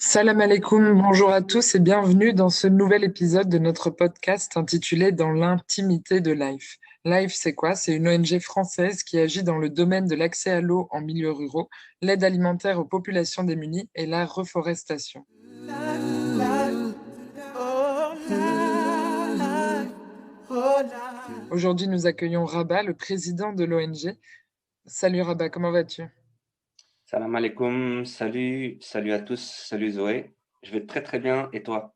Salam alaikum, bonjour à tous et bienvenue dans ce nouvel épisode de notre podcast intitulé Dans l'intimité de Life. Life, c'est quoi? C'est une ONG française qui agit dans le domaine de l'accès à l'eau en milieu ruraux, l'aide alimentaire aux populations démunies et la reforestation. Aujourd'hui, nous accueillons Rabat, le président de l'ONG. Salut Rabat, comment vas-tu? Salam alaikum, salut à tous, salut Zoé. Je vais très très bien et toi?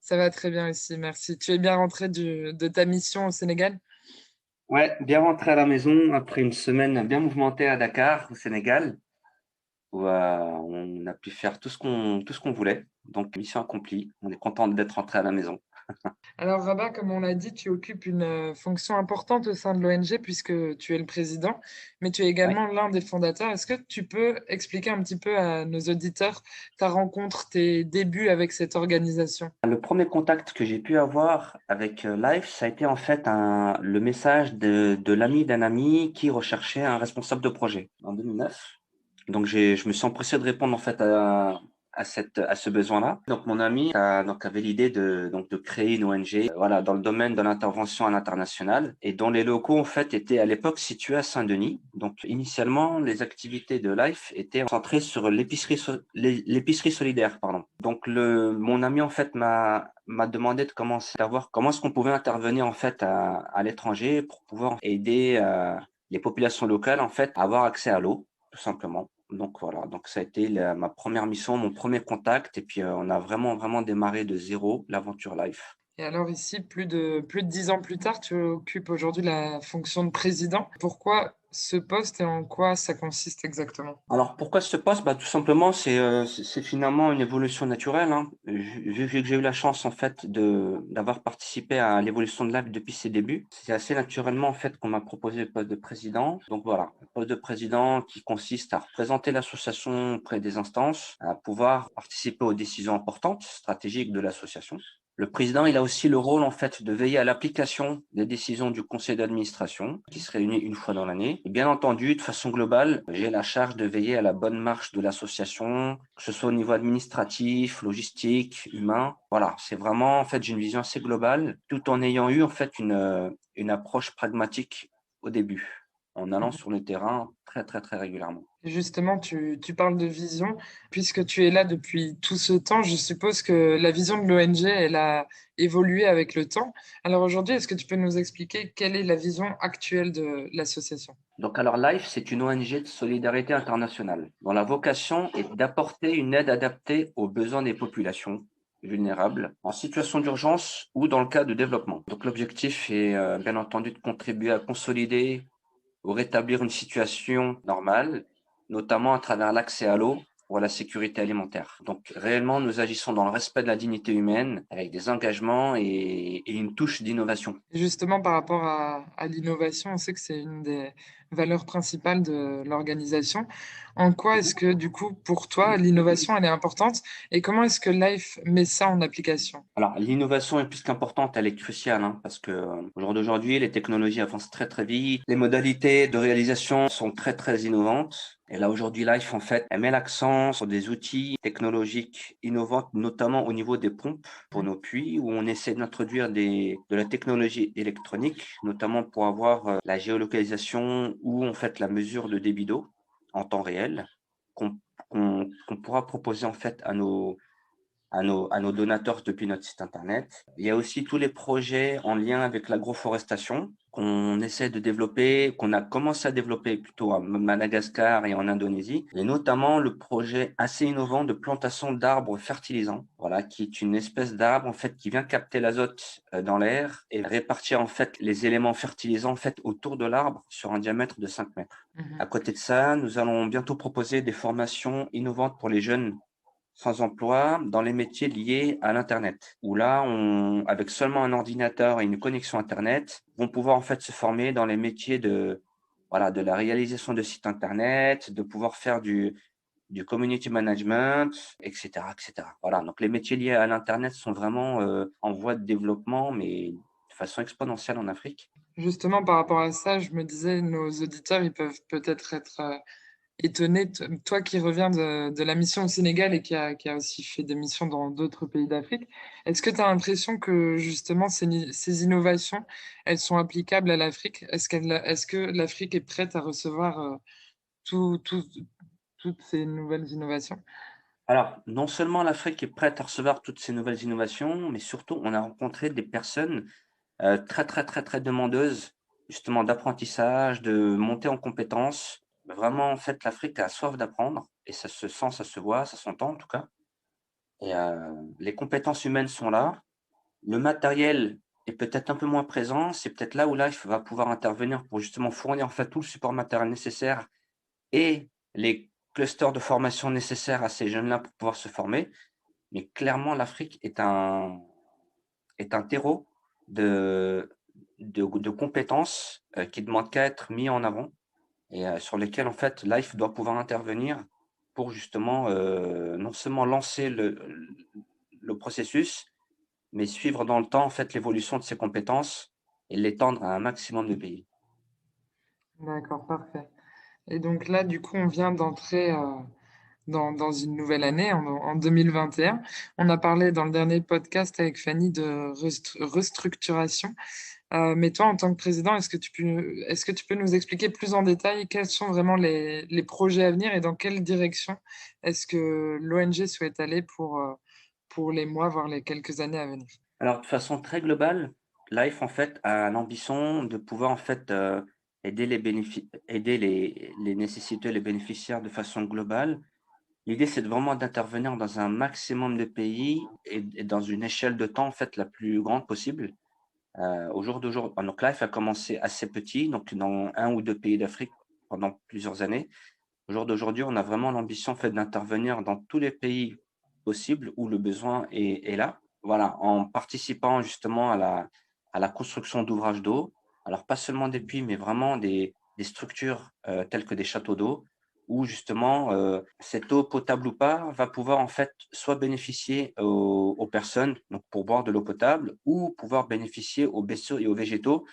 Ça va très bien aussi, merci. Tu es bien rentré de ta mission au Sénégal? Ouais, bien rentré à la maison après une semaine bien mouvementée à Dakar, au Sénégal, où on a pu faire tout ce qu'on voulait. Donc mission accomplie. On est content d'être rentré à la maison. Alors, Rabat, comme on l'a dit, tu occupes une fonction importante au sein de l'ONG puisque tu es le président, mais tu es Ouais. également l'un des fondateurs. Est-ce que tu peux expliquer un petit peu à nos auditeurs ta rencontre, tes débuts avec cette organisation? Le premier contact que j'ai pu avoir avec Life, ça a été en fait le message de l'ami d'un ami qui recherchait un responsable de projet en 2009. Donc je me suis empressé de répondre en fait à ce besoin-là. Donc mon ami avait l'idée de créer une ONG, voilà, dans le domaine de l'intervention à l'international et dont les locaux en fait étaient à l'époque situés à Saint-Denis. Donc initialement, les activités de Life étaient centrées sur l'épicerie solidaire, pardon. Donc mon ami en fait m'a demandé de commencer à voir comment est-ce qu'on pouvait intervenir en fait à l'étranger pour pouvoir aider les populations locales en fait à avoir accès à l'eau, tout simplement. Donc voilà, donc ça a été ma première mission, mon premier contact et puis, on a vraiment, vraiment démarré de zéro l'aventure Life. Et alors ici, plus de 10 ans plus tard, tu occupes aujourd'hui la fonction de président. Pourquoi ce poste et en quoi ça consiste exactement? Alors pourquoi ce poste? Bah, tout simplement, c'est finalement une évolution naturelle, hein. Vu que j'ai eu la chance en fait d'avoir participé à l'évolution de Life depuis ses débuts, c'est assez naturellement en fait qu'on m'a proposé le poste de président. Donc voilà, le poste de président qui consiste à représenter l'association auprès des instances, à pouvoir participer aux décisions importantes, stratégiques de l'association. Le président, il a aussi le rôle, en fait, de veiller à l'application des décisions du conseil d'administration, qui se réunit une fois dans l'année. Et bien entendu, de façon globale, j'ai la charge de veiller à la bonne marche de l'association, que ce soit au niveau administratif, logistique, humain. Voilà, c'est vraiment, en fait, j'ai une vision assez globale, tout en ayant eu, en fait, une approche pragmatique au début, en allant sur le terrain très, très, très régulièrement. Justement, tu parles de vision. Puisque tu es là depuis tout ce temps, je suppose que la vision de l'ONG, elle a évolué avec le temps. Alors aujourd'hui, est-ce que tu peux nous expliquer quelle est la vision actuelle de l'association? Donc alors LIFE, c'est une ONG de solidarité internationale dont la vocation est d'apporter une aide adaptée aux besoins des populations vulnérables en situation d'urgence ou dans le cas de développement. Donc l'objectif est bien entendu de contribuer à consolider ou rétablir une situation normale, notamment à travers l'accès à l'eau ou à la sécurité alimentaire. Donc réellement, nous agissons dans le respect de la dignité humaine avec des engagements et une touche d'innovation. Justement, par rapport à l'innovation, on sait que c'est une des valeurs principales de l'organisation. En quoi est-ce que, du coup, pour toi, l'innovation, elle est importante et comment est-ce que Life met ça en application? Alors, l'innovation est plus qu'importante, elle est cruciale, hein, parce que au jour d'aujourd'hui, les technologies avancent très très vite, les modalités de réalisation sont très très innovantes. Et là, aujourd'hui, Life, en fait, elle met l'accent sur des outils technologiques innovants, notamment au niveau des pompes pour nos puits, où on essaie d'introduire de la technologie électronique, notamment pour avoir la géolocalisation ou en fait la mesure de débit d'eau en temps réel, qu'on qu'on pourra proposer en fait à nos donateurs depuis notre site internet. Il y a aussi tous les projets en lien avec l'agroforestation qu'on essaie de développer, qu'on a commencé à développer plutôt à Madagascar et en Indonésie, et notamment le projet assez innovant de plantation d'arbres fertilisants, voilà, qui est une espèce d'arbre en fait qui vient capter l'azote dans l'air et répartir en fait les éléments fertilisants en fait autour de l'arbre sur un diamètre de 5 mètres. À Mhm. côté de ça, nous allons bientôt proposer des formations innovantes pour les jeunes sans emploi dans les métiers liés à l'internet, où là, avec seulement un ordinateur et une connexion internet, vont pouvoir en fait se former dans les métiers voilà, de la réalisation de sites internet, de pouvoir faire du community management, etc., etc. Voilà, donc les métiers liés à l'internet sont vraiment en voie de développement, mais de façon exponentielle en Afrique. Justement, par rapport à ça, je me disais, nos auditeurs, ils peuvent peut-être être étonnée, toi qui reviens de la mission au Sénégal et qui a aussi fait des missions dans d'autres pays d'Afrique, est-ce que tu as l'impression que justement ces innovations, elles sont applicables à l'Afrique? Est-ce que l'Afrique est prête à recevoir tout- tout- toutes ces nouvelles innovations? Alors, non seulement l'Afrique est prête à recevoir toutes ces nouvelles innovations, mais surtout, on a rencontré des personnes très, très, très, très demandeuses, justement, d'apprentissage, de montée en compétences. Vraiment, en fait, l'Afrique a soif d'apprendre et ça se sent, ça se voit, ça s'entend en tout cas. Et les compétences humaines sont là. Le matériel est peut-être un peu moins présent. C'est peut-être là où Life va pouvoir intervenir pour justement fournir en fait tout le support matériel nécessaire et les clusters de formation nécessaires à ces jeunes-là pour pouvoir se former. Mais clairement, l'Afrique est un terreau de, de compétences qui ne demandent qu'à être mis en avant et sur lesquelles en fait Life doit pouvoir intervenir pour justement non seulement lancer le processus, mais suivre dans le temps, en fait, l'évolution de ses compétences et l'étendre à un maximum de pays. D'accord, parfait. Et donc là, du coup, on vient d'entrer dans une nouvelle année, en 2021. On a parlé dans le dernier podcast avec Fanny de restructuration. Mais toi, en tant que président, est-ce que tu peux nous expliquer plus en détail quels sont vraiment les projets à venir et dans quelle direction est-ce que l'ONG souhaite aller pour les mois, voire les quelques années à venir? Alors, de façon très globale, Life, en fait, a l'ambition de pouvoir, en fait, aider aider les nécessiteux, les bénéficiaires de façon globale. L'idée, c'est vraiment d'intervenir dans un maximum de pays et dans une échelle de temps, en fait, la plus grande possible. Au jour d'aujourd'hui, donc Life a commencé assez petit, donc dans un ou 2 pays d'Afrique pendant plusieurs années. Au jour d'aujourd'hui, on a vraiment l'ambition, en fait, d'intervenir dans tous les pays possibles où le besoin est là. Voilà, en participant justement à la construction d'ouvrages d'eau. Alors pas seulement des puits, mais vraiment des structures, telles que des châteaux d'eau où justement, cette eau potable ou pas va pouvoir en fait soit bénéficier aux personnes, donc pour boire de l'eau potable ou pouvoir bénéficier aux bestiaux et aux végétaux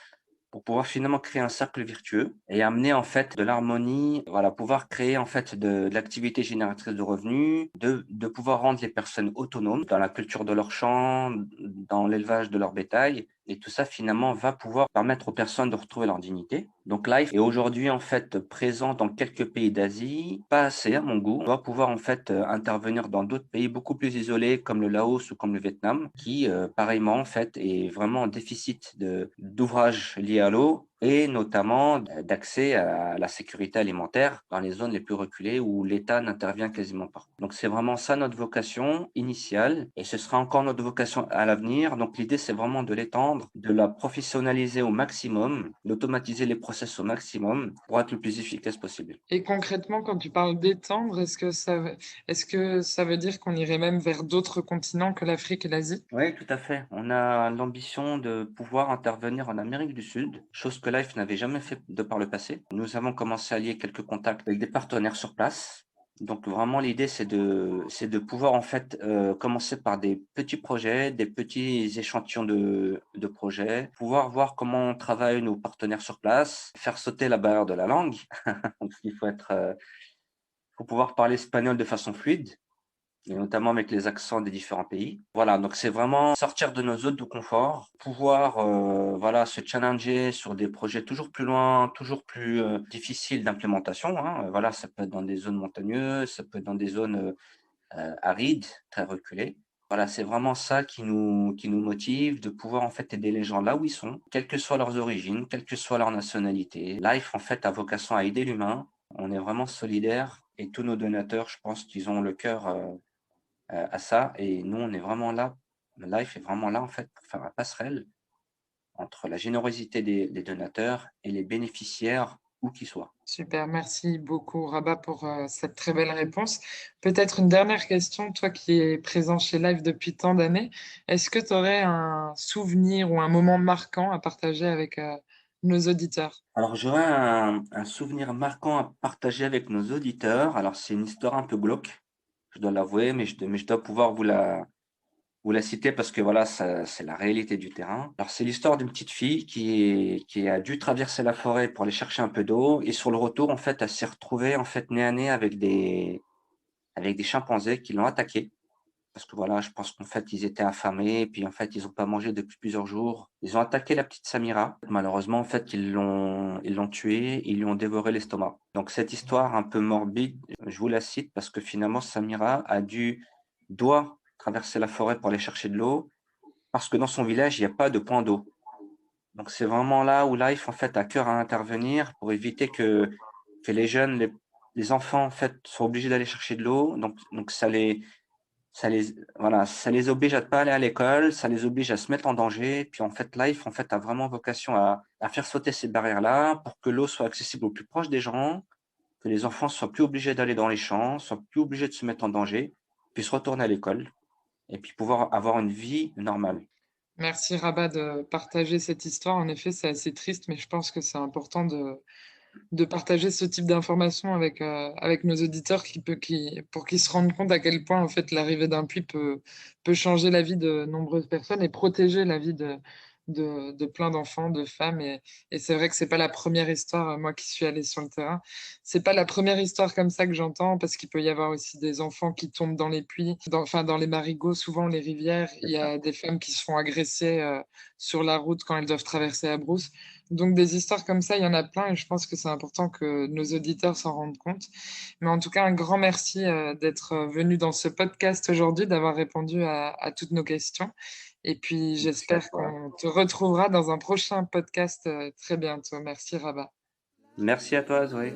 pour pouvoir finalement créer un cercle vertueux et amener en fait de l'harmonie, voilà, pouvoir créer en fait de l'activité génératrice de revenus, de pouvoir rendre les personnes autonomes dans la culture de leur champ, dans l'élevage de leur bétail. Et tout ça finalement va pouvoir permettre aux personnes de retrouver leur dignité. Donc Life est aujourd'hui en fait présent dans quelques pays d'Asie, pas assez à mon goût. On doit pouvoir en fait intervenir dans d'autres pays beaucoup plus isolés comme le Laos ou comme le Vietnam, qui pareillement en fait est vraiment en déficit d'ouvrages liés à l'eau et notamment d'accès à la sécurité alimentaire dans les zones les plus reculées où l'État n'intervient quasiment pas. Donc c'est vraiment ça notre vocation initiale et ce sera encore notre vocation à l'avenir. Donc l'idée c'est vraiment de l'étendre, de la professionnaliser au maximum, d'automatiser les process au maximum pour être le plus efficace possible. Et concrètement, quand tu parles d'étendre, est-ce que ça veut dire qu'on irait même vers d'autres continents que l'Afrique et l'Asie? Oui, tout à fait. On a l'ambition de pouvoir intervenir en Amérique du Sud, chose que Life n'avait jamais fait de par le passé. Nous avons commencé à lier quelques contacts avec des partenaires sur place. Donc vraiment, l'idée, c'est de pouvoir en fait commencer par des petits projets, des petits échantillons de projets, pouvoir voir comment travaillent nos partenaires sur place, faire sauter la barrière de la langue. Donc il faut pouvoir parler espagnol de façon fluide et notamment avec les accents des différents pays. Voilà, donc c'est vraiment sortir de nos zones de confort, pouvoir, voilà, se challenger sur des projets toujours plus loin, toujours plus, difficiles d'implémentation, hein. Voilà, ça peut être dans des zones montagneuses, ça peut être dans des zones, arides, très reculées. Voilà, c'est vraiment ça qui nous motive, de pouvoir, en fait, aider les gens là où ils sont, quelles que soient leurs origines, quelle que soit leur nationalité. Life, en fait, a vocation à aider l'humain. On est vraiment solidaires et tous nos donateurs, je pense qu'ils ont le cœur, à ça et nous, on est vraiment là, Life est vraiment là, en fait, pour faire la passerelle entre la générosité des donateurs et les bénéficiaires, où qu'ils soient. Super, merci beaucoup Rabat pour cette très belle réponse. Peut-être une dernière question, toi qui es présent chez Live depuis tant d'années, est-ce que tu aurais un souvenir ou un moment marquant à partager avec nos auditeurs? Alors, j'aurais un souvenir marquant à partager avec nos auditeurs. Alors, c'est une histoire un peu glauque, je dois l'avouer, mais je dois pouvoir vous la citez parce que voilà, c'est la réalité du terrain. Alors, c'est l'histoire d'une petite fille qui a dû traverser la forêt pour aller chercher un peu d'eau et sur le retour, en fait, elle s'est retrouvée, en fait, nez à nez avec des chimpanzés qui l'ont attaquée. Parce que voilà, je pense qu'en fait, ils étaient affamés et puis, en fait, ils ont pas mangé depuis plusieurs jours. Ils ont attaqué la petite Samira. Malheureusement, en fait, ils l'ont tuée, ils lui ont dévoré l'estomac. Donc cette histoire un peu morbide, je vous la cite parce que finalement, Samira doit traverser la forêt pour aller chercher de l'eau parce que dans son village, il y a pas de point d'eau. Donc c'est vraiment là où Life, en fait, a cœur à intervenir pour éviter que les jeunes, les enfants, en fait, soient obligés d'aller chercher de l'eau. Donc ça les oblige à ne pas aller à l'école, ça les oblige à se mettre en danger. Puis en fait, Life, en fait, a vraiment vocation à faire sauter ces barrières-là pour que l'eau soit accessible au plus proche des gens, que les enfants soient plus obligés d'aller dans les champs, soient plus obligés de se mettre en danger, puissent retourner à l'école et puis pouvoir avoir une vie normale. Merci Rabat de partager cette histoire. En effet, c'est assez triste, mais je pense que c'est important de partager ce type d'informations avec nos auditeurs pour qu'ils se rendent compte à quel point en fait l'arrivée d'un puits peut changer la vie de nombreuses personnes et protéger la vie de plein d'enfants, de femmes. Et c'est vrai que c'est pas la première histoire, moi qui suis allée sur le terrain, c'est pas la première histoire comme ça que j'entends, parce qu'il peut y avoir aussi des enfants qui tombent dans les puits, enfin dans les marigots, souvent les rivières. Il C'est y ça. a des femmes qui se font agresser sur la route quand elles doivent traverser la brousse. Donc des histoires comme ça, il y en a plein et je pense que c'est important que nos auditeurs s'en rendent compte. Mais en tout cas, un grand merci d'être venu dans ce podcast aujourd'hui, d'avoir répondu à toutes nos questions. Et puis Merci à j'espère toi. qu'on te retrouvera dans un prochain podcast très bientôt. Merci Rabat. Merci à toi, Zoé.